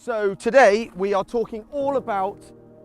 So today we are talking all about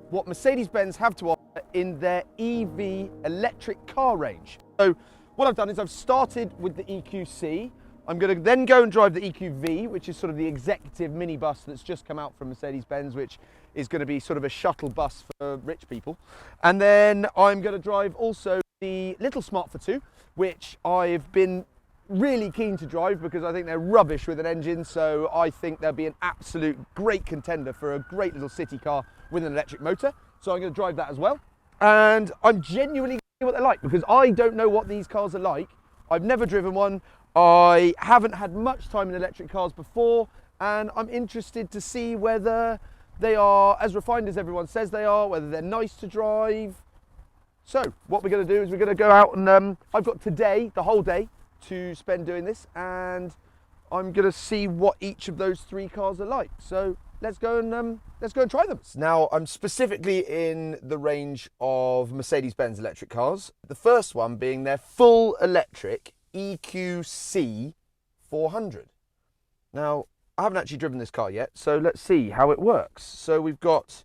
what Mercedes Benz have to offer in their EV electric car range. So what I've done is I've started with the EQC. I'm going to then go and drive the EQV, which is sort of the executive minibus that's just come out from Mercedes Benz, which is going to be sort of a shuttle bus for rich people. And then I'm going to drive also the little Smart Fortwo, which I've been really keen to drive because I think they're rubbish with an engine, so I think they'll be an absolute great contender for a great little city car with an electric motor. So I'm going to drive that as well. And I'm genuinely going to see what they're like because I don't know what these cars are like. I've never driven one. I haven't had much time in electric cars before, and I'm interested to see whether they are as refined as everyone says they are, whether they're nice to drive. So what we're going to do is we're going to go out and I've got today, the whole day, to spend doing this, and I'm going to see what each of those three cars are like. So let's go and try them. Now I'm specifically in the range of Mercedes Benz electric cars. The first one being their full electric EQC 400. Now I haven't actually driven this car yet, so let's see how it works. So we've got,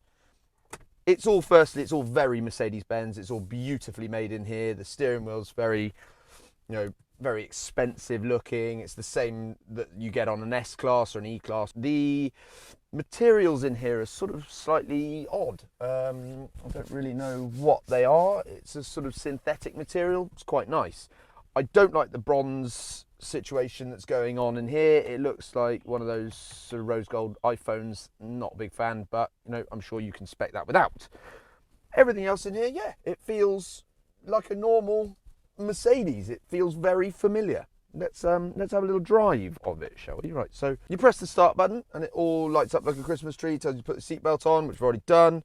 it's all very Mercedes Benz. It's all beautifully made in here. The steering wheel's very, very expensive looking. It's the same that you get on an S-Class or an E-Class. The materials in here are sort of slightly odd. I don't really know what they are. It's a sort of synthetic material. It's quite nice. I don't like the bronze situation that's going on in here. It looks like one of those sort of rose gold iPhones. Not a big fan, but I'm sure you can spec that without. Everything else in here, yeah, it feels like a normal Mercedes. It feels very familiar. Let's have a little drive of it, shall we? Right, so you press the start button and it all lights up like a Christmas tree. Tells you to put the seatbelt on, which we've already done.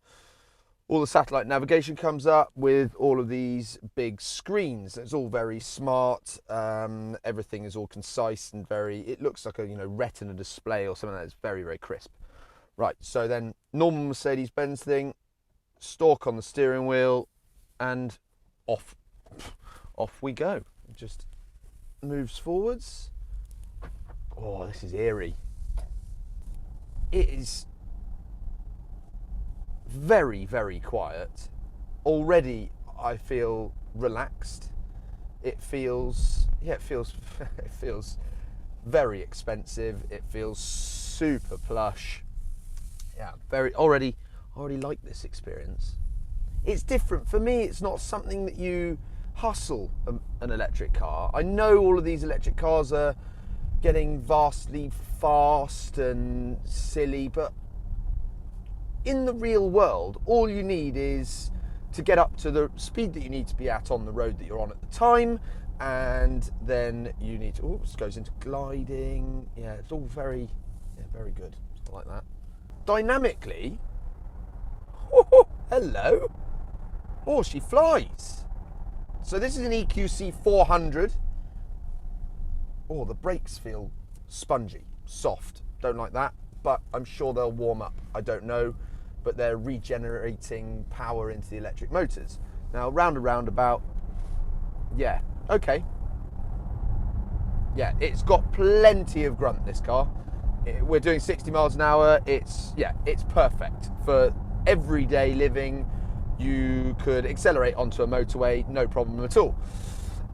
All the satellite navigation comes up with all of these big screens. It's all very smart. Everything is all concise and it looks like a retina display or something that's very, very crisp. Right, so then normal Mercedes-Benz thing, stalk on the steering wheel, and off we go. It just moves forwards. Oh, this is eerie. It is very, very quiet. Already I feel relaxed. It feels very expensive. It feels super plush. Yeah, already like this experience. It's different for me. It's not something that you hustle an electric car. I know all of these electric cars are getting vastly fast and silly, but in the real world, all you need is to get up to the speed that you need to be at on the road that you're on at the time, and then you need to, this goes into gliding. Yeah, it's all very good. I like that. Dynamically, hello. Oh, she flies. So this is an EQC 400. Oh, the brakes feel spongy, soft. Don't like that, but I'm sure they'll warm up. I don't know, but they're regenerating power into the electric motors. Now, round and roundabout, yeah, okay. Yeah, it's got plenty of grunt, this car. We're doing 60 miles an hour. It's perfect for everyday living. You could accelerate onto a motorway, no problem at all.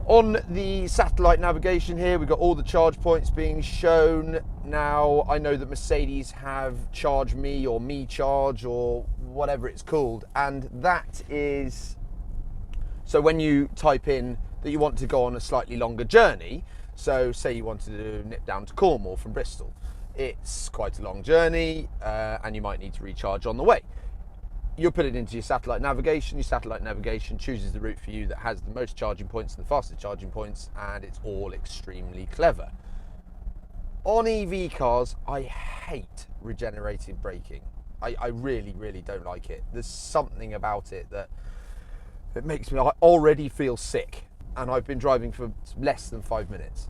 On the satellite navigation here, we've got all the charge points being shown. Now, I know that Mercedes have Charge Me or Me Charge or whatever it's called, and that is, so when you type in that you want to go on a slightly longer journey, so say you wanted to nip down to Cornwall from Bristol, it's quite a long journey and you might need to recharge on the way. You'll put it into your satellite navigation. Your satellite navigation chooses the route for you that has the most charging points and the fastest charging points, and it's all extremely clever. On EV cars, I hate regenerative braking. I really, really don't like it. There's something about it that makes me, I already feel sick, and I've been driving for less than 5 minutes.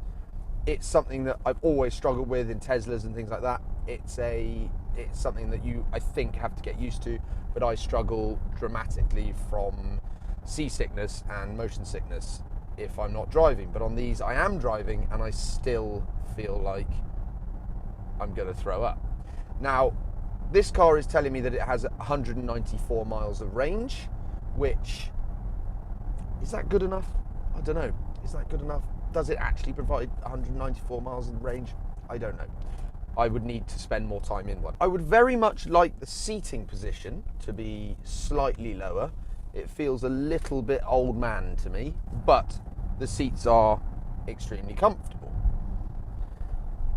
It's something that I've always struggled with in Teslas and things like that. It's something that you, I think, have to get used to, but I struggle dramatically from seasickness and motion sickness if I'm not driving. But on these, I am driving and I still feel like I'm going to throw up. Now, This car is telling me that it has 194 miles of range, which, is that good enough? I don't know. Is that good enough? Does it actually provide 194 miles of range? I don't know. I would need to spend more time in one. I would very much like the seating position to be slightly lower. It feels a little bit old man to me, but the seats are extremely comfortable.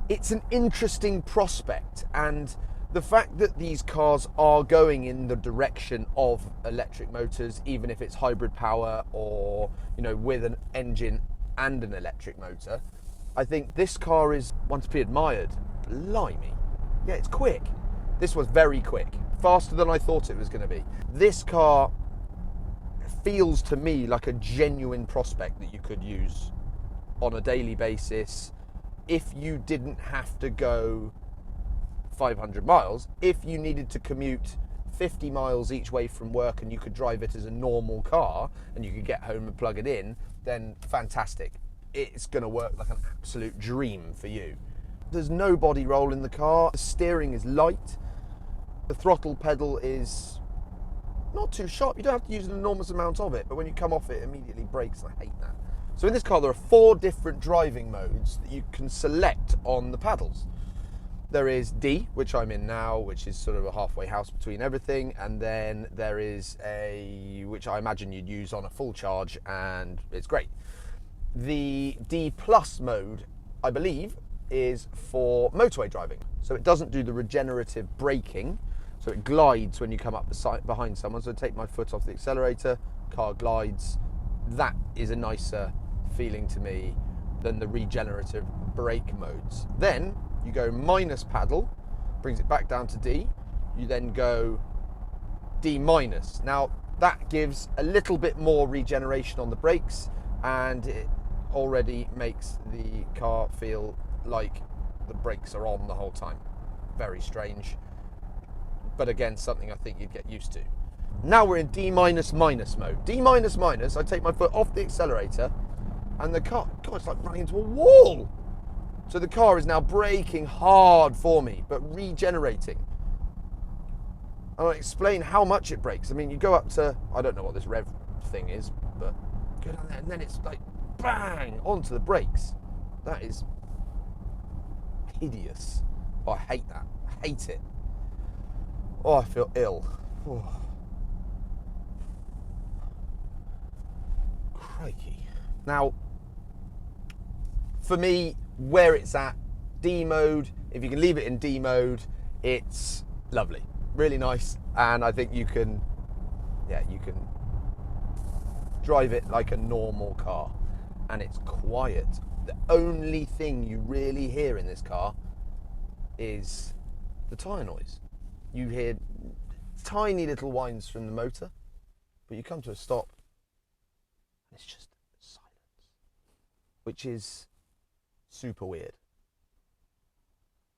It's an interesting prospect, and the fact that these cars are going in the direction of electric motors, even if it's hybrid power or, you know, with an engine and an electric motor, I think this car is one to be admired. Blimey. Yeah, it's quick. This was very quick. Faster than I thought it was going to be. This car feels to me like a genuine prospect that you could use on a daily basis if you didn't have to go 500 miles. If you needed to commute 50 miles each way from work and you could drive it as a normal car and you could get home and plug it in, then fantastic. It's going to work like an absolute dream for you. There's no body roll in the car. The steering is light. The throttle pedal is not too sharp. You don't have to use an enormous amount of it, but when you come off it, immediately brakes. I hate that. So in this car, there are 4 different driving modes that you can select on the paddles. There is D, which I'm in now, which is sort of a halfway house between everything, and then there is a, which I imagine you'd use on a full charge, and it's great. The D plus mode, I believe, is for motorway driving. So it doesn't do the regenerative braking, so it glides when you come up behind someone. So I take my foot off the accelerator, car glides. That is a nicer feeling to me than the regenerative brake modes. Then you go minus paddle, brings it back down to D. You then go D minus. Now that gives a little bit more regeneration on the brakes, and it already makes the car feel like the brakes are on the whole time. Very strange, but again, something I think you'd get used to. Now we're in D minus minus mode. D minus minus, I take my foot off the accelerator and the car, God, it's like running into a wall. So the car is now braking hard for me, but regenerating. And I'll explain how much it brakes. I mean, you go up to, I don't know what this rev thing is, but go down there and then it's like bang onto the brakes. That is hideous. Oh, I hate that. I hate it. Oh, I feel ill. Oh. Crikey. Now, for me, where it's at, D mode, if you can leave it in D mode, it's lovely. Really nice. And I think you can drive it like a normal car. And it's quiet. The only thing you really hear in this car is the tyre noise. You hear tiny little whines from the motor, but you come to a stop and it's just silence, which is super weird.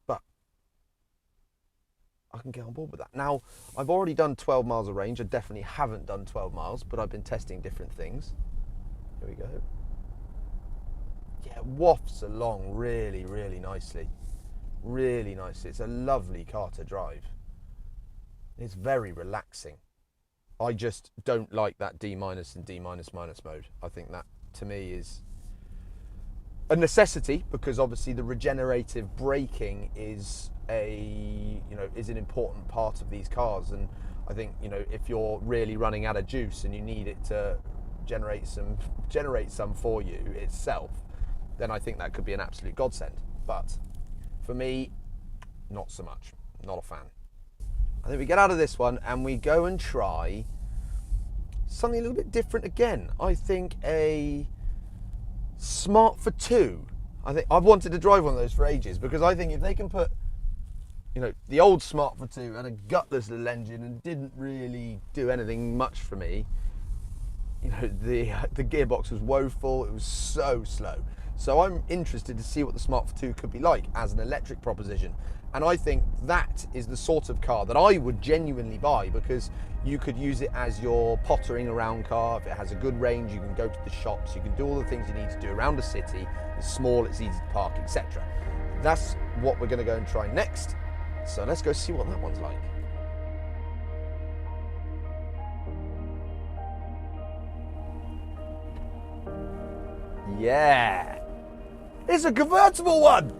But I can get on board with that. Now, I've already done 12 miles of range. I definitely haven't done 12 miles, but I've been testing different things. Here we go. Yeah, it wafts along really, really nicely. Really nicely. It's a lovely car to drive. It's very relaxing. I just don't like that D minus and D minus minus mode. I think that, to me, is a necessity, because obviously the regenerative braking is is an important part of these cars. And I think, if you're really running out of juice and you need it to generate some for you itself, then I think that could be an absolute godsend. But for me, not so much. Not a fan. I think we get out of this one and we go and try something a little bit different again. I think a Smart for 2. I think I've wanted to drive one of those for ages, because I think if they can put, the old Smart for 2 and a gutless little engine and didn't really do anything much for me. The gearbox was woeful. It was so slow. So I'm interested to see what the Smart for 2 could be like as an electric proposition. And I think that is the sort of car that I would genuinely buy, because you could use it as your pottering around car. If it has a good range, you can go to the shops, you can do all the things you need to do around a city. It's small, it's easy to park, etc. That's what we're going to go and try next. So let's go see what that one's like. Yeah, it's a convertible one.